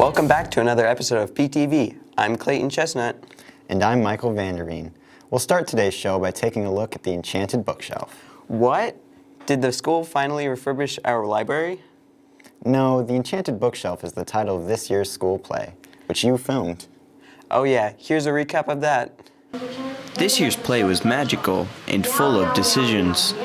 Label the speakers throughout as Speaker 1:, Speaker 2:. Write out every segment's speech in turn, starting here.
Speaker 1: Welcome back to another episode of PTV. I'm Clayton Chestnut.
Speaker 2: And I'm Michael Vanderveen. We'll start today's show by taking a look at the Enchanted bookshelf.
Speaker 1: What? Did the school finally refurbish our library?
Speaker 2: No, the Enchanted bookshelf is the title of this year's school play, which you filmed.
Speaker 1: Oh yeah, here's a recap of that.
Speaker 3: This year's play was magical and full of decisions.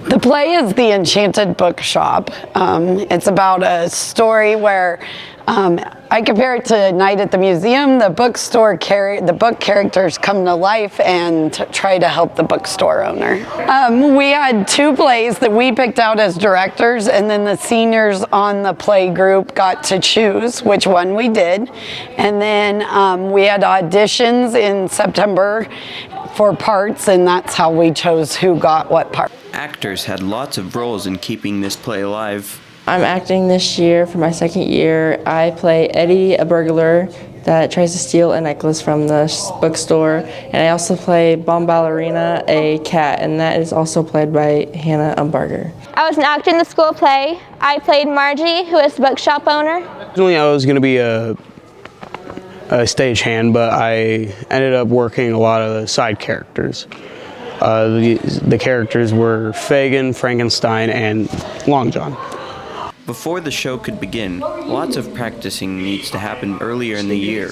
Speaker 4: The play is The Enchanted Bookshop. It's about a story where I compare it to Night at the Museum. The bookstore the book characters come to life and try to help the bookstore owner. We had two plays that we picked out as directors, and then the seniors on the play group got to choose which one we did. And then we had auditions in September for parts, and that's how we chose who got what part.
Speaker 3: Actors had lots of roles in keeping this play alive.
Speaker 5: I'm acting this year for my second year. I play Eddie, a burglar that tries to steal a necklace from the bookstore, and I also play Bomb Ballerina, a cat, and that is also played by Hannah Umbarger.
Speaker 6: I was an actor in the school play. I played Margie, who is the bookshop owner.
Speaker 7: Originally I was going to be a stagehand, but I ended up working a lot of the side characters. The characters were Fagin, Frankenstein, and Long John.
Speaker 3: Before the show could begin, lots of practicing needs to happen earlier in the year.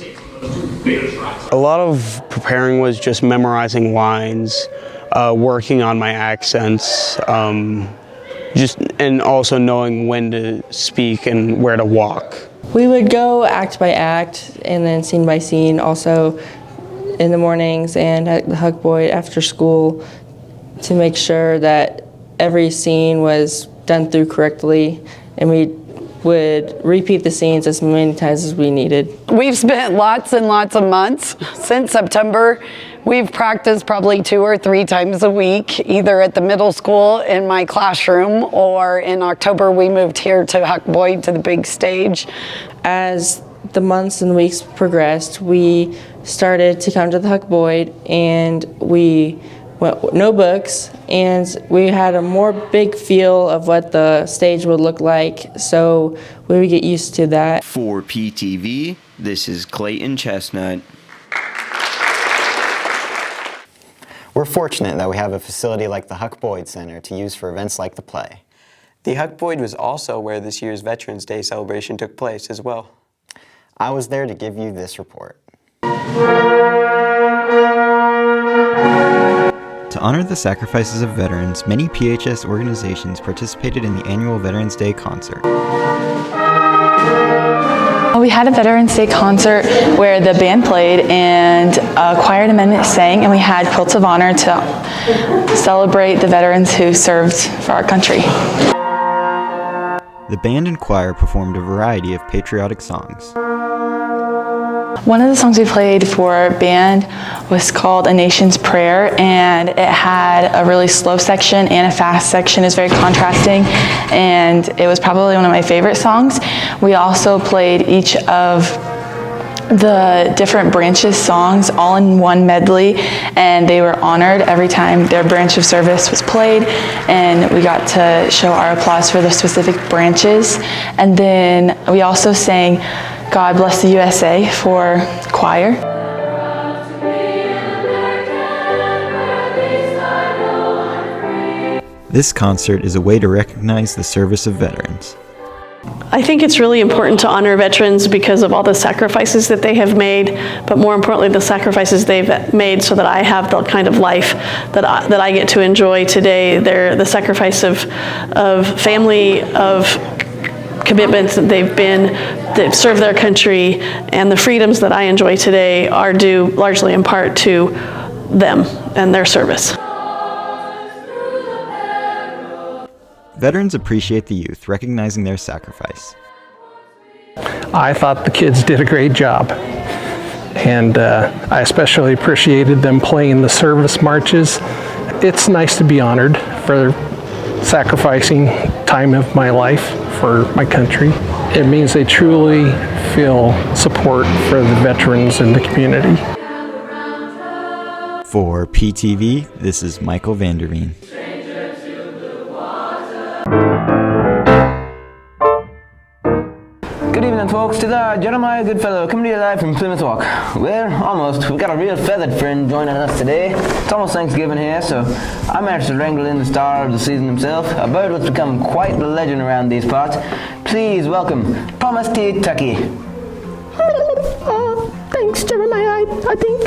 Speaker 7: A lot of preparing was just memorizing lines, working on my accents, and also knowing when to speak and where to walk.
Speaker 5: We would go act by act and then scene by scene, also in the mornings and at the Huck Boyd after school, to make sure that every scene was done through correctly, and we would repeat the scenes as many times as we needed.
Speaker 4: We've spent lots and lots of months since September. We've practiced probably 2 or 3 times a week, either at the middle school in my classroom, or in October we moved here to Huck Boyd to the big stage.
Speaker 5: As the months and weeks progressed, we started to come to the Huck Boyd, and we went with no books, and we had a more big feel of what the stage would look like, so we would get used to that.
Speaker 3: For PTV, this is Clayton Chestnut.
Speaker 2: We're fortunate that we have a facility like the Huck Boyd Center to use for events like the play.
Speaker 1: The Huck Boyd was also where this year's Veterans Day celebration took place as well.
Speaker 2: I was there to give you this report.
Speaker 8: To honor the sacrifices of veterans, many PHS organizations participated in the annual Veterans Day concert.
Speaker 9: We had a Veterans Day concert where the band played and a choir and amendment sang, and we had quilts of honor to celebrate the veterans who served for our country.
Speaker 8: The band and choir performed a variety of patriotic songs.
Speaker 9: One of the songs we played for band was called A Nation's Prayer, and it had a really slow section and a fast section. It was very contrasting, and it was probably one of my favorite songs. We also played each of the different branches' songs all in one medley, and they were honored every time their branch of service was played, and we got to show our applause for the specific branches. And then we also sang God Bless the USA for choir.
Speaker 8: This concert is a way to recognize the service of veterans.
Speaker 10: I think it's really important to honor veterans because of all the sacrifices that they have made, but more importantly, the sacrifices they've made so that I have the kind of life that I get to enjoy today. They're the sacrifice of family, of commitments that they've served their country, and the freedoms that I enjoy today are due largely in part to them and their service.
Speaker 8: Veterans appreciate the youth, recognizing their sacrifice.
Speaker 11: I thought the kids did a great job, and I especially appreciated them playing the service marches. It's nice to be honored for sacrificing time of my life for my country. It means they truly feel support for the veterans in the community.
Speaker 8: For PTV, this is Michael Vanderveen.
Speaker 12: Good evening, folks. It's Jeremiah Goodfellow coming to you live from Plymouth Rock. Well, almost. We've got a real feathered friend joining us today. It's almost Thanksgiving here, so I managed to wrangle in the star of the season himself, a bird that's become quite the legend around these parts. Please welcome Thomas T. Tucky.
Speaker 10: Thanks, Jeremiah, I think.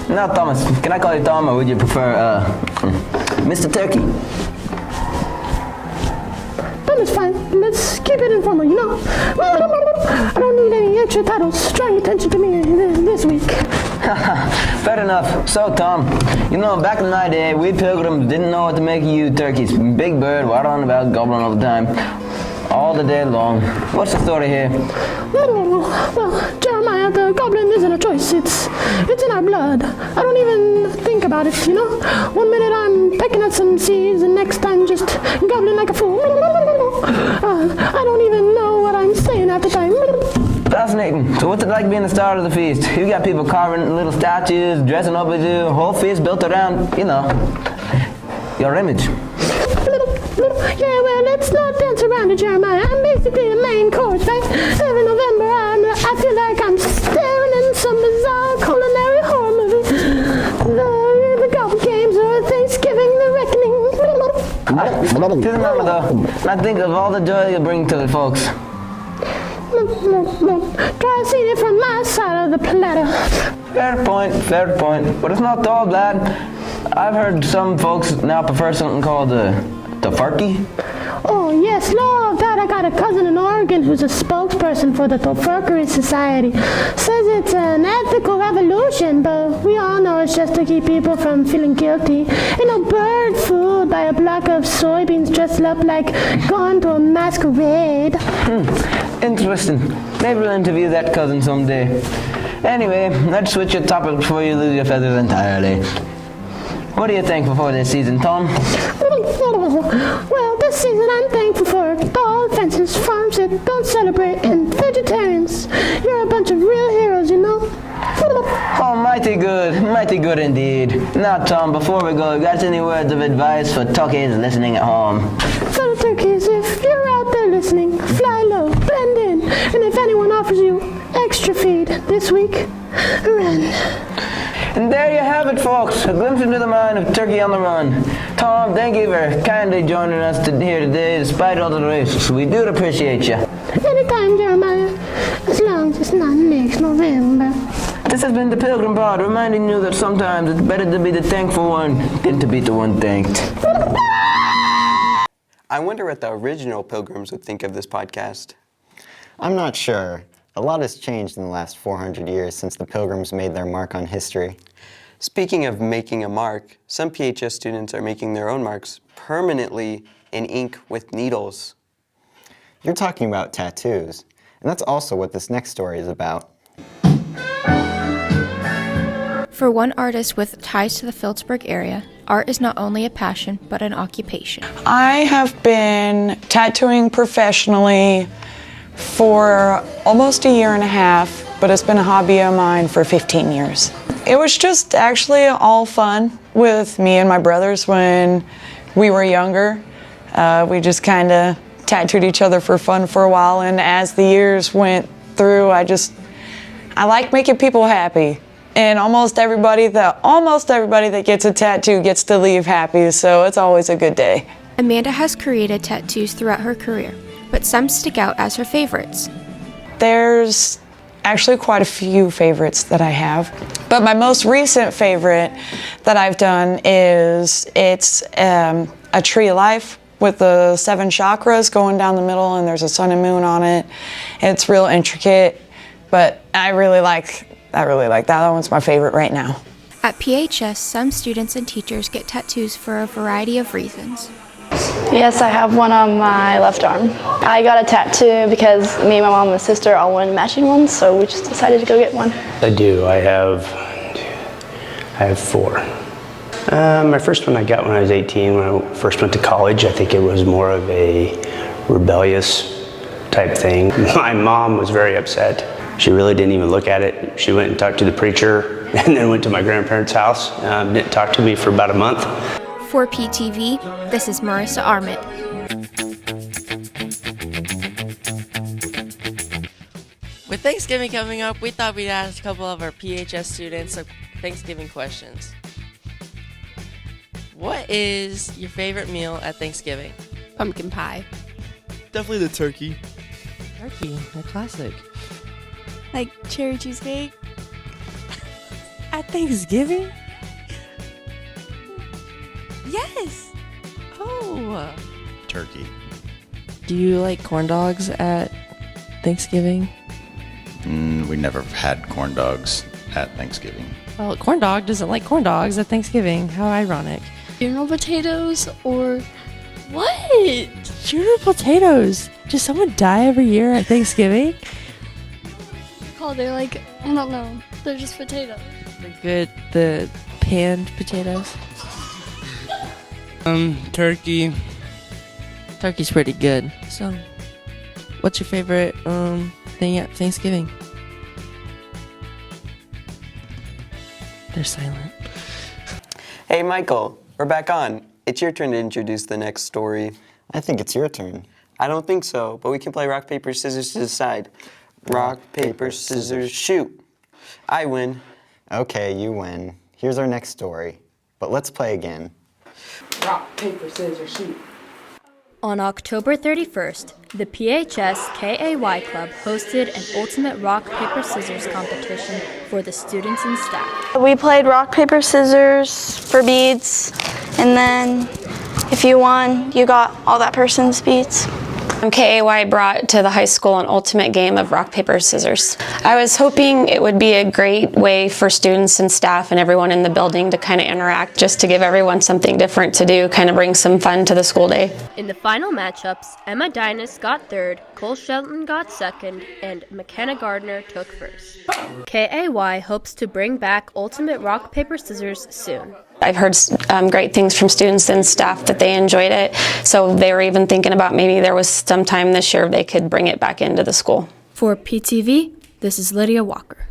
Speaker 12: Now, Thomas, can I call you Tom, or would you prefer, Mr. Turkey?
Speaker 10: Tom is fine. Let's keep it informal, you know. I don't need any extra titles drawing attention to me this week.
Speaker 12: Fair enough. So, Tom, you know, back in my day, we pilgrims didn't know what to make of you turkeys. Big bird, waddling about, gobbling all the time, all the day long. What's the story here?
Speaker 10: Well, Jeremiah, the goblin isn't a choice. It's in our blood. I don't even think about it, you know? One minute I'm pecking at some seeds, and next time just gobbling like a fool. I don't even know what I'm saying half the time.
Speaker 12: Fascinating. So what's it like being the star of the feast? You got people carving little statues, dressing up with you, whole feast built around, you know, your image.
Speaker 10: Yeah, well, let's not dance around it, Jeremiah. I'm basically the main course, right? Every November, I feel like I'm staring in some bizarre culinary horror movie. The Goblin Games or Thanksgiving, the Reckoning.
Speaker 12: Just remember, though, I think of all the joy you bring to the folks.
Speaker 10: Try seeing it from my side of the platter.
Speaker 12: Fair point. But it's not all bad. I've heard some folks now prefer something called the tofurkey.
Speaker 10: Oh, yes, Lord, that I got a cousin in Oregon who's a spokesperson for the Tofurkery Society. Says it's an ethical revolution, but we all know it's just to keep people from feeling guilty. You know, bird food by a block of soybeans dressed up like going to a masquerade.
Speaker 12: Interesting. Maybe we'll interview that cousin someday. Anyway, let's switch your topic before you lose your feathers entirely. What are you thankful for this season, Tom?
Speaker 10: Well, this season I'm thankful for tall fences, farms that don't celebrate, and vegetarians. You're a bunch of real heroes, you know?
Speaker 12: Oh, mighty good indeed. Now, Tom, before we go, got any words of advice for turkeys listening at home?
Speaker 10: Fellow turkeys, if you're out there listening, fly low, blend in, and if anyone offers you extra feed this week, run.
Speaker 12: And there you have it, folks, a glimpse into the mind of Turkey on the Run. Tom, thank you for kindly joining us here today, despite all the risks. We do appreciate you.
Speaker 10: Anytime, Jeremiah, as long as it's not next November.
Speaker 12: This has been the Pilgrim Pod, reminding you that sometimes it's better to be the thankful one than to be the one thanked.
Speaker 1: I wonder what the original Pilgrims would think of this podcast.
Speaker 2: I'm not sure. A lot has changed in the last 400 years since the Pilgrims made their mark on history.
Speaker 1: Speaking of making a mark, some PHS students are making their own marks permanently in ink with needles.
Speaker 2: You're talking about tattoos, and that's also what this next story is about.
Speaker 13: For one artist with ties to the Phillipsburg area, art is not only a passion, but an occupation.
Speaker 4: I have been tattooing professionally for almost a year and a half, but it's been a hobby of mine for 15 years. It was just actually all fun with me and my brothers when we were younger. We just kind of tattooed each other for fun for a while, and as the years went through, I like making people happy. And almost everybody that gets a tattoo gets to leave happy, so it's always a good day.
Speaker 13: Amanda has created tattoos throughout her career, but some stick out as her favorites.
Speaker 4: There's actually quite a few favorites that I have, but my most recent favorite that I've done is it's a tree of life with the 7 chakras going down the middle, and there's a sun and moon on it. It's real intricate, but I really like that. That one's my favorite right now.
Speaker 13: At PHS, some students and teachers get tattoos for a variety of reasons.
Speaker 14: Yes, I have one on my left arm. I got a tattoo because me, my mom, and sister all wanted matching ones, so we just decided to go get one.
Speaker 15: I do. I have 4. My first one I got when I was 18, when I first went to college. I think it was more of a rebellious type thing. My mom was very upset. She really didn't even look at it. She went and talked to the preacher and then went to my grandparents' house. Didn't talk to me for about a month.
Speaker 13: For PTV, this is Marissa Arment.
Speaker 5: With Thanksgiving coming up, we thought we'd ask a couple of our PHS students some Thanksgiving questions. What is your favorite meal at Thanksgiving?
Speaker 16: Pumpkin pie.
Speaker 17: Definitely the turkey.
Speaker 5: Turkey, a classic.
Speaker 16: Like cherry cheesecake.
Speaker 5: At Thanksgiving?
Speaker 16: Yes.
Speaker 5: Oh.
Speaker 17: Turkey.
Speaker 5: Do you like corn dogs at Thanksgiving?
Speaker 17: We never had corn dogs at Thanksgiving.
Speaker 5: Well, corn dog doesn't like corn dogs at Thanksgiving. How ironic.
Speaker 16: Funeral potatoes or what?
Speaker 5: Funeral potatoes. Does someone die every year at Thanksgiving?
Speaker 16: They're like, I don't know. They're just potatoes.
Speaker 5: The panned potatoes.
Speaker 18: Turkey.
Speaker 5: Turkey's pretty good. So, what's your favorite thing at Thanksgiving? They're silent.
Speaker 1: Hey, Michael, we're back on. It's your turn to introduce the next story.
Speaker 2: I think it's your turn.
Speaker 1: I don't think so, but we can play rock, paper, scissors to decide. Rock, paper, scissors, shoot. I win.
Speaker 2: Okay, you win. Here's our next story. But let's play again.
Speaker 19: Rock, paper, scissors, shoot.
Speaker 20: On October 31st, the PHS KAY Club hosted an ultimate rock, paper, scissors competition for the students and staff.
Speaker 14: We played rock, paper, scissors for beads, and then if you won, you got all that person's beads.
Speaker 21: KAY brought to the high school an ultimate game of rock, paper, scissors. I was hoping it would be a great way for students and staff and everyone in the building to kind of interact, just to give everyone something different to do, kind of bring some fun to the school day.
Speaker 20: In the final matchups, Emma Dynas got third, Cole Shelton got second, and McKenna Gardner took first. KAY hopes to bring back ultimate rock, paper, scissors soon.
Speaker 21: I've heard great things from students and staff that they enjoyed it, so they were even thinking about maybe there was some time this year they could bring it back into the school.
Speaker 13: For PTV, this is Lydia Walker.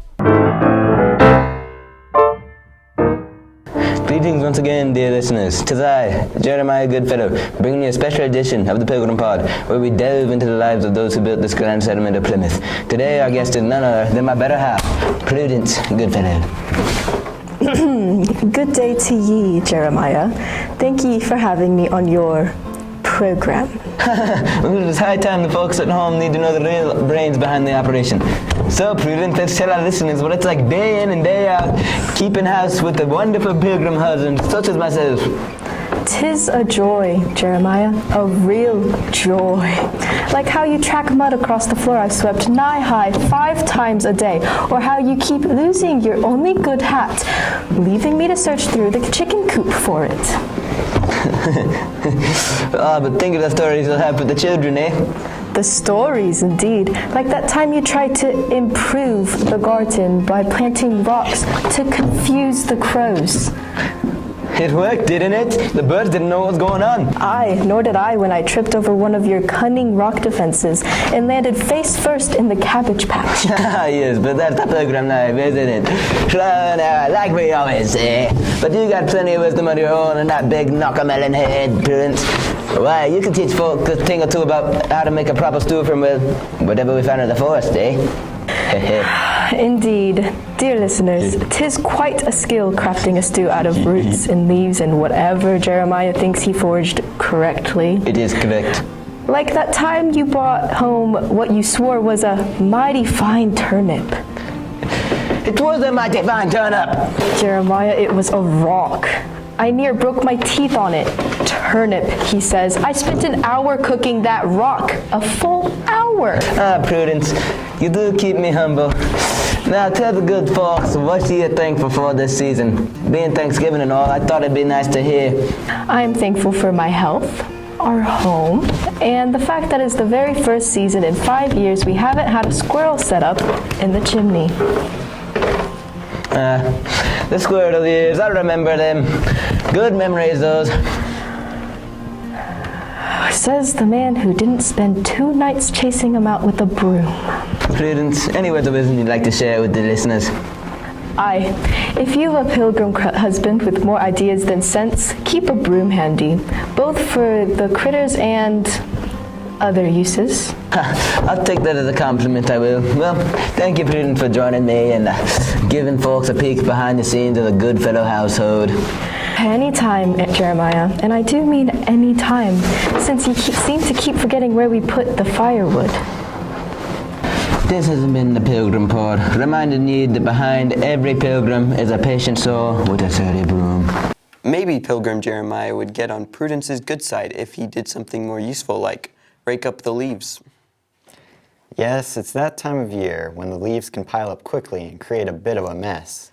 Speaker 12: Greetings once again, dear listeners. 'Tis I, Jeremiah Goodfellow, bringing you a special edition of the Pilgrim Pod, where we delve into the lives of those who built this grand settlement of Plymouth. Today, our guest is none other than my better half, Prudence Goodfellow.
Speaker 22: Good day to ye, Jeremiah. Thank ye for having me on your program.
Speaker 12: Well, it's high time the folks at home need to know the real brains behind the operation. So, Prudence, let's tell our listeners what it's like day in and day out, keeping house with a wonderful pilgrim husband such as myself.
Speaker 22: 'Tis a joy, Jeremiah, a real joy. Like how you track mud across the floor I've swept knee-high 5 times a day, or how you keep losing your only good hat, leaving me to search through the chicken coop for it.
Speaker 12: But think of the stories you'll have with the children, eh?
Speaker 22: The stories, indeed. Like that time you tried to improve the garden by planting rocks to confuse the crows.
Speaker 12: It worked, didn't it? The birds didn't know what was going on.
Speaker 22: Aye, nor did I when I tripped over one of your cunning rock defenses and landed face first in the cabbage patch.
Speaker 12: Yes, but that's the pilgrim life, isn't it? Like we always say. But you got plenty of wisdom of your own and that big knock-a-melon head, Prudence. Why, you can teach folk a thing or two about how to make a proper stew from, well, whatever we found in the forest, eh?
Speaker 22: Indeed. Dear listeners, 'tis quite a skill crafting a stew out of roots and leaves and whatever Jeremiah thinks he foraged correctly.
Speaker 12: It is correct.
Speaker 22: Like that time you brought home what you swore was a mighty fine turnip.
Speaker 12: It was a mighty fine turnip.
Speaker 22: Jeremiah, it was a rock. I near broke my teeth on it. Turnip, he says. I spent an hour cooking that rock. A full hour.
Speaker 12: Ah, Prudence, you do keep me humble. Now tell the good folks what you're thankful for this season. Being Thanksgiving and all, I thought it'd be nice to hear.
Speaker 22: I am thankful for my health, our home, and the fact that it's the very first season in 5 years we haven't had a squirrel set up in the chimney.
Speaker 12: The squirrel years, I remember them. Good memories, those.
Speaker 22: Says the man who didn't spend 2 nights chasing him out with a broom.
Speaker 12: Prudence, any words of wisdom you'd like to share with the listeners?
Speaker 22: Aye, if you've a pilgrim husband with more ideas than sense, keep a broom handy, both for the critters and other uses.
Speaker 12: I'll take that as a compliment, I will. Well, thank you, Prudence, for joining me and giving folks a peek behind the scenes of the Goodfellow household.
Speaker 22: Anytime, Jeremiah, and I do mean anytime, since you seem to keep forgetting where we put the firewood.
Speaker 12: This hasn't been the Pilgrim part, reminding you that behind every pilgrim is a patient soul with a sturdy broom.
Speaker 1: Maybe Pilgrim Jeremiah would get on Prudence's good side if he did something more useful like rake up the leaves.
Speaker 2: Yes, it's that time of year when the leaves can pile up quickly and create a bit of a mess.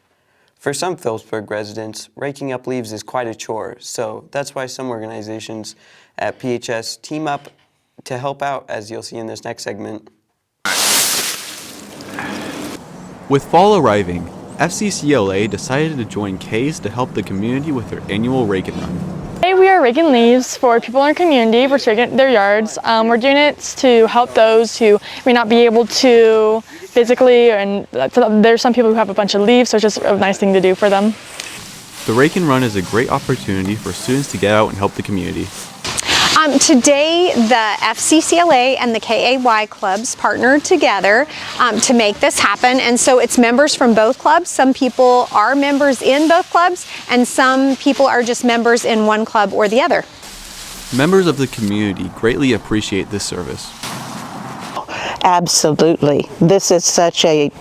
Speaker 1: For some Phillipsburg residents, raking up leaves is quite a chore, so that's why some organizations at PHS team up to help out, as you'll see in this next segment.
Speaker 6: With fall arriving, FCCLA decided to join K's to help the community with their annual rake and run.
Speaker 9: Today we are raking leaves for people in our community for raking their yards. We're doing it to help those who may not be able to physically, and there's some people who have a bunch of leaves, so it's just a nice thing to do for them.
Speaker 6: The rake and run is a great opportunity for students to get out and help the community.
Speaker 18: Today, the FCCLA and the KAY clubs partnered together to make this happen, and so it's members from both clubs. Some people are members in both clubs, and some people are just members in one club or the other.
Speaker 6: Members of the community greatly appreciate this service.
Speaker 23: Absolutely. This is such a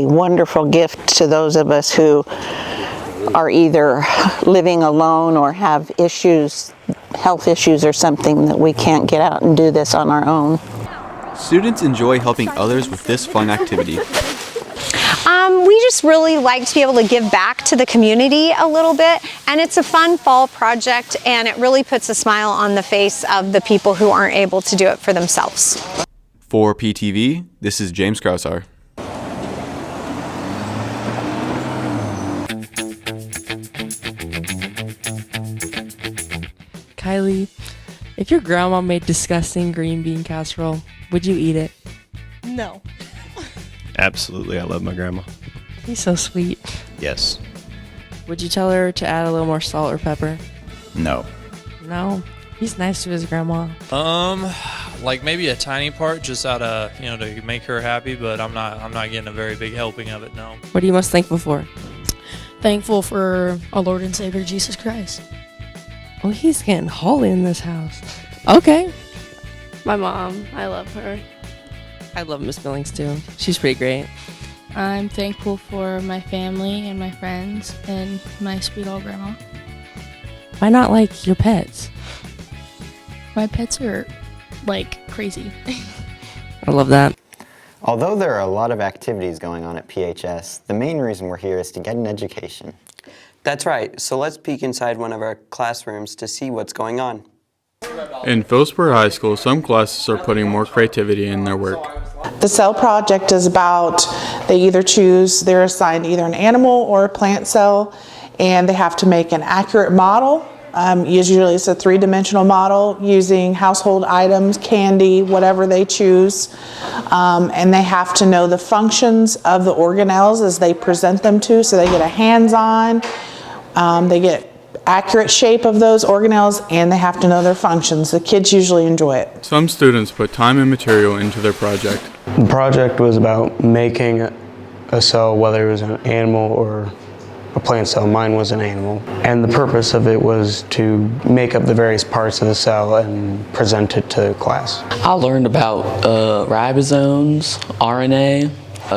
Speaker 23: wonderful gift to those of us who are either living alone or have issues, health issues or something, that we can't get out and do this on our own.
Speaker 6: Students enjoy helping others with this fun activity.
Speaker 18: We just really like to be able to give back to the community a little bit, and it's a fun fall project, and it really puts a smile on the face of the people who aren't able to do it for themselves.
Speaker 6: For PTV, this is James Krausar.
Speaker 5: Kylie, if your grandma made disgusting green bean casserole, would you eat it?
Speaker 24: No.
Speaker 25: Absolutely, I love my grandma.
Speaker 5: He's so sweet.
Speaker 25: Yes.
Speaker 5: Would you tell her to add a little more salt or pepper?
Speaker 25: No.
Speaker 5: No. He's nice to his grandma.
Speaker 26: Like maybe a tiny part, just out of to make her happy, but I'm not getting a very big helping of it. No.
Speaker 5: What are you most thankful for?
Speaker 16: Thankful for our Lord and Savior Jesus Christ.
Speaker 5: Oh, he's getting holy in this house. Okay.
Speaker 27: My mom, I love her.
Speaker 5: I love Miss Billings too. She's pretty great.
Speaker 16: I'm thankful for my family and my friends and my sweet old grandma.
Speaker 5: Why not like your pets?
Speaker 16: My pets are like crazy.
Speaker 5: I love that.
Speaker 2: Although there are a lot of activities going on at PHS, the main reason we're here is to get an education.
Speaker 1: That's right, so let's peek inside one of our classrooms to see what's going on.
Speaker 28: In Phillipsburg High School, some classes are putting more creativity in their work.
Speaker 29: The cell project is about, they're assigned either an animal or a plant cell, and they have to make an accurate model. Usually it's a three-dimensional model using household items, candy, whatever they choose. And they have to know the functions of the organelles as they present them to, so they get a hands-on, they get accurate shape of those organelles, and they have to know their functions. The kids usually enjoy it.
Speaker 28: Some students put time and material into their project.
Speaker 7: The project was about making a cell, whether it was an animal or a plant cell. Mine was an animal. And the purpose of it was to make up the various parts of the cell and present it to class.
Speaker 30: I learned about ribosomes, RNA,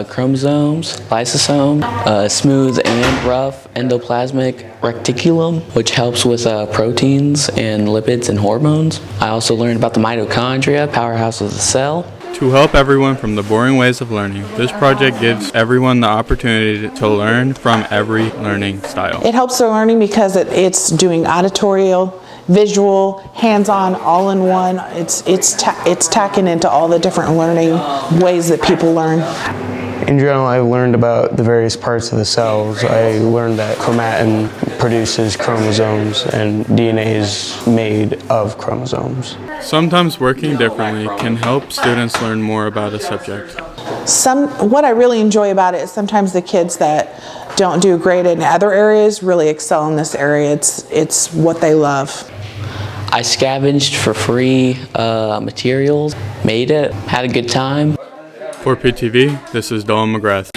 Speaker 30: chromosomes, lysosome, smooth and rough endoplasmic reticulum, which helps with proteins and lipids and hormones. I also learned about the mitochondria, powerhouse of the cell.
Speaker 28: To help everyone from the boring ways of learning, this project gives everyone the opportunity to learn from every learning style.
Speaker 29: It helps their learning because it's doing auditorial, visual, hands-on, all in one. It's tacking into all the different learning ways that people learn.
Speaker 7: In general, I learned about the various parts of the cells. I learned that chromatin produces chromosomes and DNA is made of chromosomes.
Speaker 28: Sometimes working differently can help students learn more about a subject.
Speaker 29: What I really enjoy about it is sometimes the kids that don't do great in other areas really excel in this area. It's what they love.
Speaker 30: I scavenged for free materials, made it, had a good time.
Speaker 28: For PTV, this is Dylan McGrath.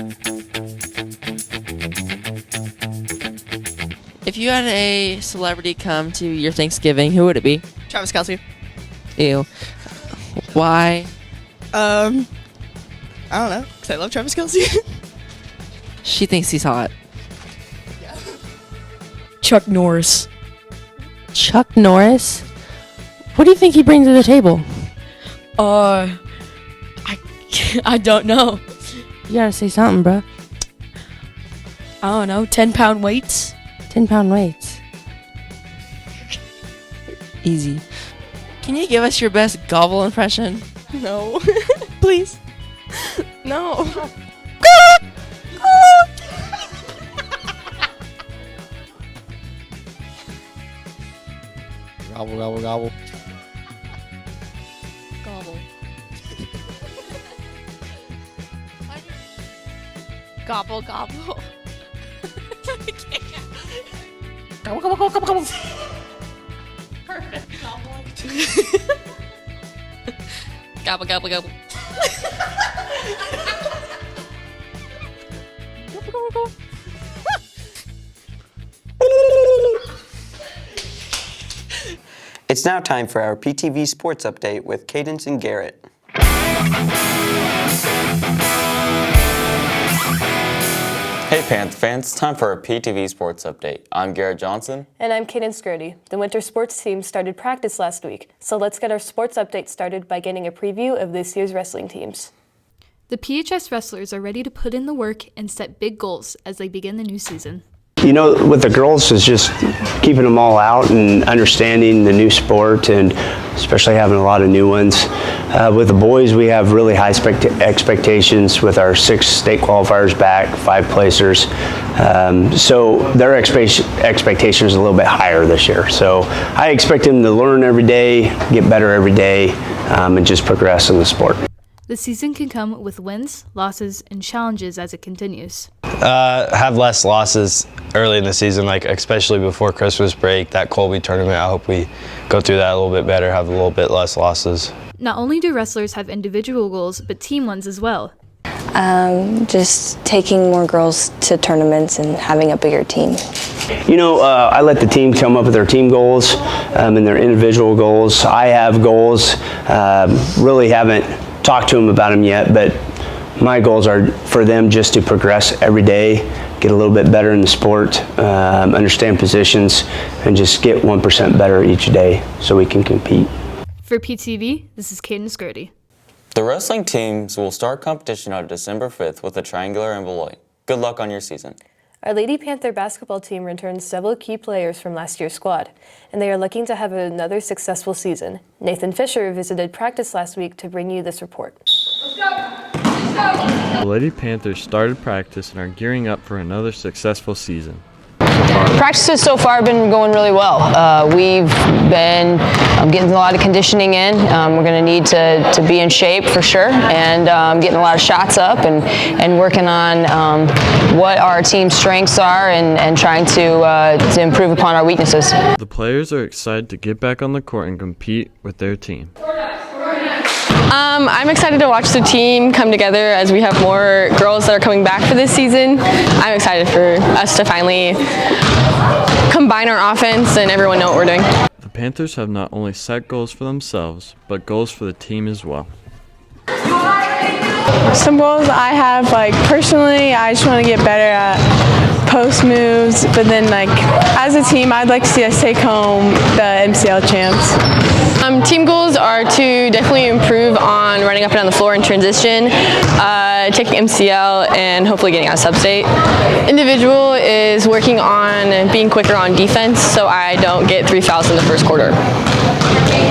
Speaker 3: If you had a celebrity come to your Thanksgiving, who would it be?
Speaker 4: Travis Kelce.
Speaker 3: Ew. Why?
Speaker 4: I don't know, because I love Travis Kelce.
Speaker 3: She thinks he's hot.
Speaker 4: Chuck Norris.
Speaker 3: Chuck Norris? What do you think he brings to the table?
Speaker 4: I don't know.
Speaker 3: You gotta say something, bro.
Speaker 4: I don't know, 10-pound weights?
Speaker 3: 10-pound weights. Easy. Can you give us your best gobble impression?
Speaker 4: No. Please. No.
Speaker 3: Gobble, gobble, gobble.
Speaker 4: Gobble.
Speaker 3: Gobble, gobble.
Speaker 4: Gobble, gobble, gobble, gobble.
Speaker 3: Perfect. Gobble, gobble, gobble.
Speaker 1: It's now time for our PTV Sports Update with Cadence and Garrett.
Speaker 8: Hey Panther fans, time for a PTV Sports Update. I'm Garrett Johnson.
Speaker 10: And I'm Kaden Scurdy. The winter sports team started practice last week, so let's get our sports update started by getting a preview of this year's wrestling teams.
Speaker 11: The PHS wrestlers are ready to put in the work and set big goals as they begin the new season.
Speaker 7: You know, with the girls, is just keeping them all out and understanding the new sport, and especially having a lot of new ones. With the boys, we have really high expectations with our 6 state qualifiers back, 5 placers. So their expectation is a little bit higher this year. So I expect them to learn every day, get better every day, and just progress in the sport.
Speaker 11: The season can come with wins, losses, and challenges as it continues.
Speaker 14: Have less losses early in the season, like especially before Christmas break, that Colby tournament. I hope we go through that a little bit better, have a little bit less losses.
Speaker 11: Not only do wrestlers have individual goals, but team ones as well.
Speaker 15: Just taking more girls to tournaments and having a bigger team.
Speaker 7: You know, I let the team come up with their team goals and their individual goals. I have goals, really haven't talked to them about them yet, but my goals are for them just to progress every day, get a little bit better in the sport, understand positions, and just get 1% better each day so we can compete.
Speaker 11: For PTV, this is Kaden Scurdy.
Speaker 8: The wrestling teams will start competition on December 5th with a triangular in Beloit. Good luck on your season.
Speaker 10: Our Lady Panther basketball team returns several key players from last year's squad, and they are looking to have another successful season. Nathan Fisher visited practice last week to bring you this report.
Speaker 17: The Lady Panthers started practice and are gearing up for another successful season.
Speaker 19: Practices so far have been going really well. We've been getting a lot of conditioning in. We're going to need to be in shape for sure, and getting a lot of shots up and working on what our team's strengths are and trying to improve upon our weaknesses.
Speaker 17: The players are excited to get back on the court and compete with their team.
Speaker 19: I'm excited to watch the team come together as we have more girls that are coming back for this season. I'm excited for us to finally combine our offense and everyone know what we're doing.
Speaker 17: The Panthers have not only set goals for themselves, but goals for the team as well.
Speaker 22: Some goals I have, like personally, I just want to get better at post moves, but then like as a team, I'd like to see us take home the MCL champs.
Speaker 19: Team goals are to definitely improve on running up and down the floor in transition, taking MCL, and hopefully getting out of sub-state. Individual is working on being quicker on defense so I don't get 3 fouls in the first quarter.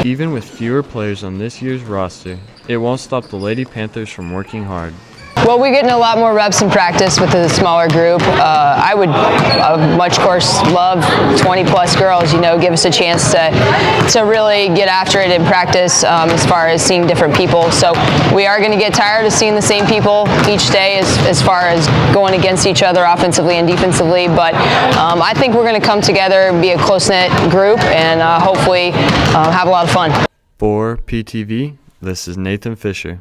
Speaker 17: Even with fewer players on this year's roster, it won't stop the Lady Panthers from working hard.
Speaker 19: Well, we're getting a lot more reps in practice with a smaller group. I would much, smaller group. I would, much course, love 20 plus girls, give us a chance to really get after it in practice as far as seeing different people. So we are going to get tired of seeing the same people each day as far as going against each other offensively and defensively. But I think we're going to come together and be a close-knit group and hopefully have a lot of fun.
Speaker 17: For PTV, this is Nathan Fisher.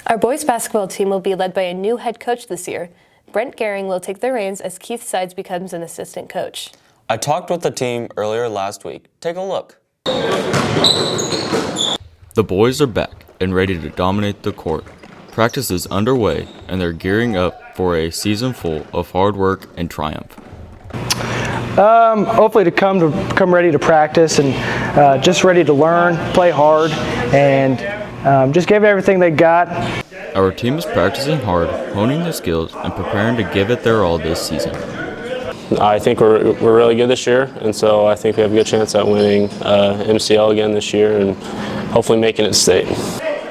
Speaker 10: Our boys basketball team will be led by a new head coach this year. Brent Gehring will take the reins as Keith Sides becomes an assistant coach.
Speaker 8: I talked with the team earlier last week. Take a look.
Speaker 17: The boys are back and ready to dominate the court. Practice is underway and they're gearing up for a season full of hard work and triumph.
Speaker 6: Hopefully to come ready to practice and just ready to learn, play hard, and just give everything they got.
Speaker 17: Our team is practicing hard, honing their skills, and preparing to give it their all this season.
Speaker 9: I think we're really good this year, and so I think we have a good chance at winning MCL again this year and hopefully making it state.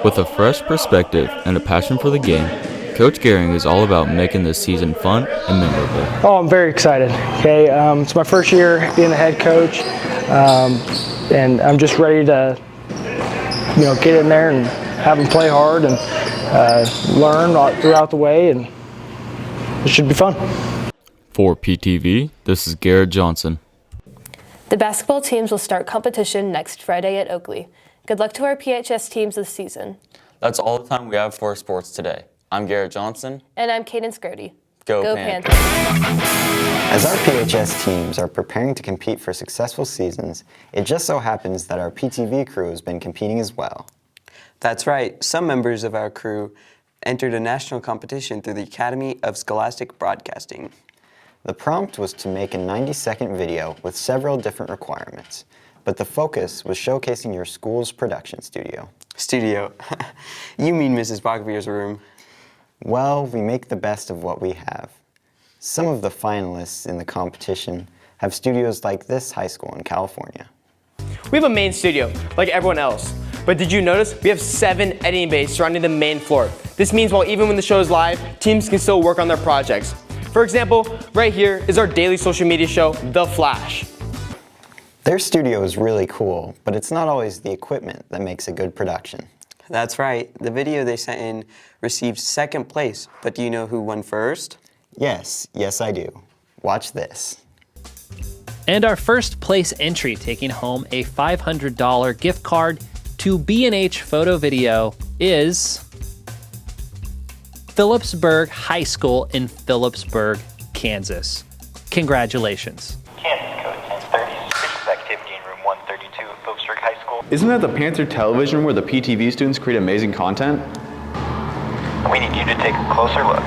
Speaker 17: With a fresh perspective and a passion for the game, Coach Gehring is all about making this season fun and memorable.
Speaker 6: Oh, I'm very excited. Okay, it's my first year being the head coach, and I'm just ready to, get in there and have them play hard and learn throughout the way, and it should be fun.
Speaker 17: For PTV, this is Garrett Johnson.
Speaker 10: The basketball teams will start competition next Friday at Oakley. Good luck to our PHS teams this season.
Speaker 8: That's all the time we have for sports today. I'm Garrett Johnson.
Speaker 10: And I'm Cadence Grody.
Speaker 8: Go Panthers.
Speaker 2: As our PHS teams are preparing to compete for successful seasons, it just so happens that our PTV crew has been competing as well.
Speaker 1: That's right. Some members of our crew entered a national competition through the Academy of Scholastic Broadcasting.
Speaker 2: The prompt was to make a 90-second video with several different requirements, but the focus was showcasing your school's production studio.
Speaker 1: Studio? You mean Mrs. Bachbier's room.
Speaker 2: Well, we make the best of what we have. Some of the finalists in the competition have studios like this high school in California.
Speaker 12: We have a main studio, like everyone else. But did you notice we have 7 editing bays surrounding the main floor? This means even when the show is live, teams can still work on their projects. For example, right here is our daily social media show, The Flash.
Speaker 2: Their studio is really cool, but it's not always the equipment that makes a good production.
Speaker 1: That's right. The video they sent in received second place, but do you know who won first?
Speaker 2: Yes I do. Watch this.
Speaker 13: And our first place entry taking home a $500 gift card to B&H Photo Video is Phillipsburg High School in Phillipsburg, Kansas. Congratulations.
Speaker 18: Kansas code 1030, suspicious activity in room 132 at Phillipsburg High School.
Speaker 20: Isn't that the Panther television where the PTV students create amazing content?
Speaker 18: We need you to take a closer look.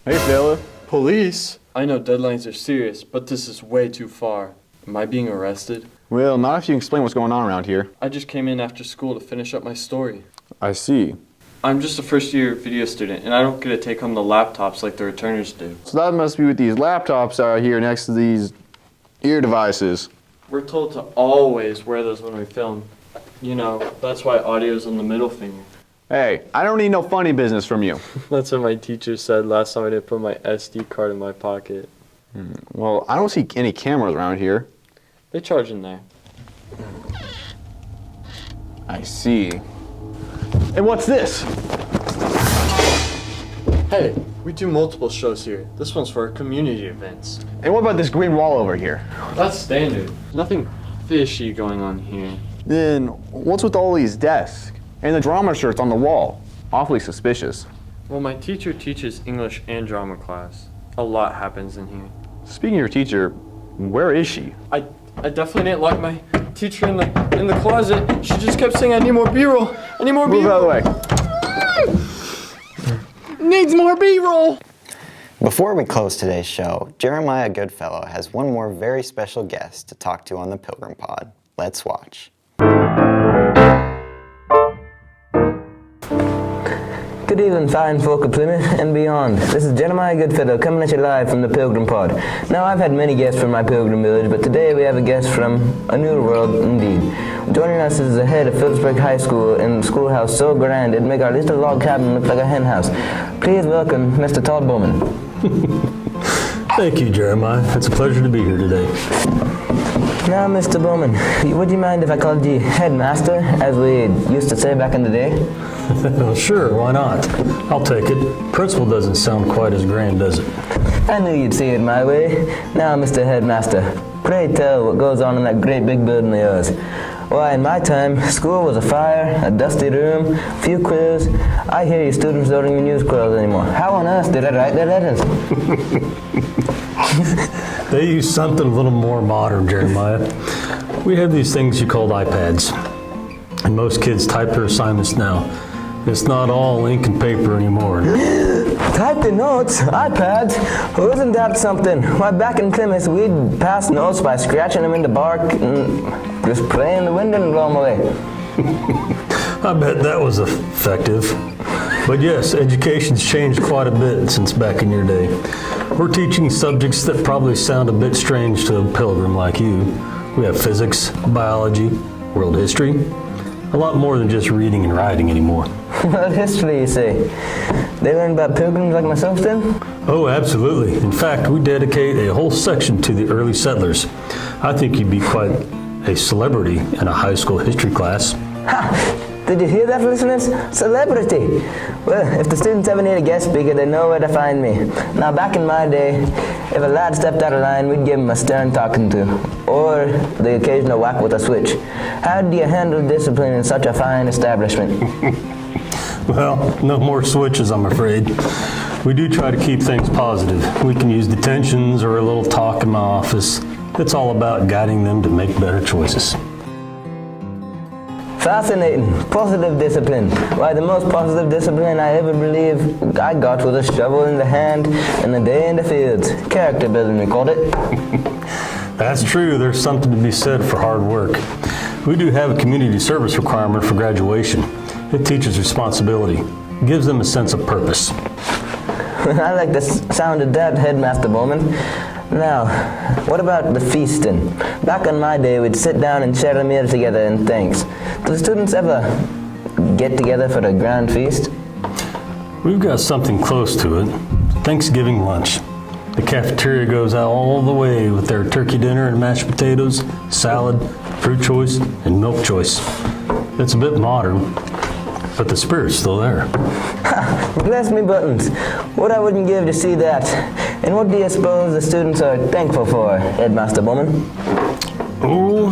Speaker 20: Hey, fella.
Speaker 17: Police? I know deadlines are serious, but this is way too far. Am I being arrested?
Speaker 20: Well, not if you can explain what's going on around here.
Speaker 17: I just came in after school to finish up my story.
Speaker 20: I see.
Speaker 17: I'm just a first-year video student, and I don't get to take home the laptops like the returners do.
Speaker 20: So that must be with these laptops out here next to these ear devices.
Speaker 17: We're told to always wear those when we film. That's why audio's on the middle finger.
Speaker 20: Hey, I don't need no funny business from you.
Speaker 17: That's what my teacher said last time I didn't put my SD card in my pocket.
Speaker 20: Well, I don't see any cameras around here.
Speaker 17: They charge in there.
Speaker 20: I see. And what's this?
Speaker 17: Hey, we do multiple shows here. This one's for our community events.
Speaker 20: And what about this green wall over here?
Speaker 17: That's standard. Nothing fishy going on here.
Speaker 20: Then what's with all these desks? And the drama shirts on the wall? Awfully suspicious.
Speaker 17: Well, my teacher teaches English and drama class. A lot happens in here.
Speaker 20: Speaking of your teacher, where is she?
Speaker 17: I definitely didn't lock my teacher in the closet. She just kept saying, I need more B-roll. I need more B-roll.
Speaker 20: Move out of the way.
Speaker 17: Needs more B-roll.
Speaker 2: Before we close today's show, Jeremiah Goodfellow has one more very special guest to talk to on the Pilgrim Pod. Let's watch.
Speaker 5: Good evening, fine folk of Plymouth and beyond. This is Jeremiah Goodfellow coming at you live from the Pilgrim Pod. Now, I've had many guests from my Pilgrim village, but today we have a guest from a new world indeed. Joining us is the head of Phillipsburg High School in a schoolhouse so grand it'd make our little log cabin look like a hen house. Please welcome Mr. Todd Bowman.
Speaker 16: Thank you, Jeremiah. It's a pleasure to be here today.
Speaker 5: Now, Mr. Bowman, would you mind if I called you headmaster, as we used to say back in the day?
Speaker 16: Sure, why not? I'll take it. Principal doesn't sound quite as grand, does it?
Speaker 5: I knew you'd see it my way. Now, Mr. Headmaster, pray tell what goes on in that great big building of yours. Why, in my time, school was a fire, a dusty room, a few quills. I hear you students don't even use quills anymore. How on earth did I write their letters?
Speaker 16: They use something a little more modern, Jeremiah. We have these things you call iPads, and most kids type their assignments now. It's not all ink and paper anymore.
Speaker 5: Type the notes? iPads? Well, isn't that something? Why, back in Plymouth, we'd pass notes by scratching them into bark and just play in the wind and blow them away.
Speaker 16: I bet that was effective. But yes, education's changed quite a bit since back in your day. We're teaching subjects that probably sound a bit strange to a pilgrim like you. We have physics, biology, world history, a lot more than just reading and writing anymore.
Speaker 5: World history, you say? They learn about pilgrims like myself then?
Speaker 16: Oh, absolutely. In fact, we dedicate a whole section to the early settlers. I think you'd be quite a celebrity in a high school history class.
Speaker 5: Ha! Did you hear that, listeners? Celebrity! Well, if the students ever need a guest speaker, they know where to find me. Now, back in my day, if a lad stepped out of line, we'd give him a stern talking to, or the occasional whack with a switch. How do you handle discipline in such a fine establishment?
Speaker 16: Well, no more switches, I'm afraid. We do try to keep things positive. We can use detentions or a little talk in my office. It's all about guiding them to make better choices.
Speaker 5: Fascinating. Positive discipline. Why, the most positive discipline I ever believe I got was a shovel in the hand and a day in the fields. Character building, we called it.
Speaker 16: That's true. There's something to be said for hard work. We do have a community service requirement for graduation. It teaches responsibility. It gives them a sense of purpose.
Speaker 5: I like the sound of that, Headmaster Bowman. Now, what about the feasting? Back in my day, we'd sit down and share a meal together and thanks. Do the students ever get together for a grand feast?
Speaker 16: We've got something close to it. Thanksgiving lunch. The cafeteria goes out all the way with their turkey dinner and mashed potatoes, salad, fruit choice, and milk choice. It's a bit modern, but the spirit's still there.
Speaker 5: Ha! Bless me buttons. What I wouldn't give to see that. And what do you suppose the students are thankful for, Headmaster Bowman?
Speaker 16: Oh,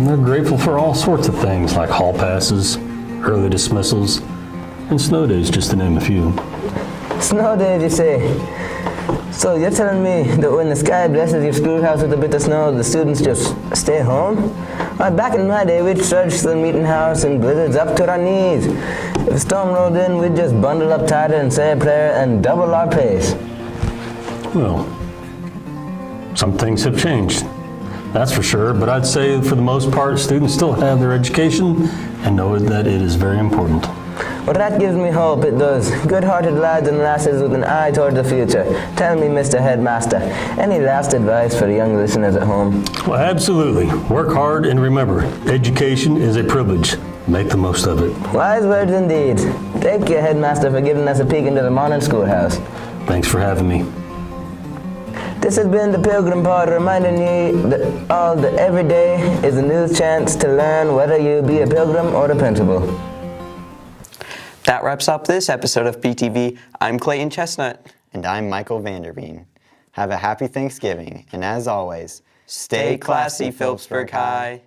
Speaker 16: they're grateful for all sorts of things like hall passes, early dismissals, and snow days, just to name a few.
Speaker 5: Snow days, you say? So you're telling me that when the sky blesses your schoolhouse with a bit of snow, the students just stay home? Why, back in my day, we'd trudge to the meeting house in blizzards up to our knees. If a storm rolled in, we'd just bundle up tighter and say a prayer and double our pace.
Speaker 16: Well, some things have changed, that's for sure, but I'd say for the most part, students still have their education and know that it is very important.
Speaker 5: Well, that gives me hope, it does. Good-hearted lads and lasses with an eye toward the future. Tell me, Mr. Headmaster, any last advice for the young listeners at home?
Speaker 16: Well, absolutely. Work hard and remember, education is a privilege. Make the most of it.
Speaker 5: Wise words indeed. Thank you, Headmaster, for giving us a peek into the modern schoolhouse.
Speaker 16: Thanks for having me.
Speaker 5: This has been the Pilgrim Pod, reminding you that every day is a new chance to learn, whether you be a pilgrim or a principal.
Speaker 1: That wraps up this episode of PTV. I'm Clayton Chestnut.
Speaker 2: And I'm Michael Vanderveen. Have a happy Thanksgiving, and as always,
Speaker 1: Stay classy, Phillipsburg High.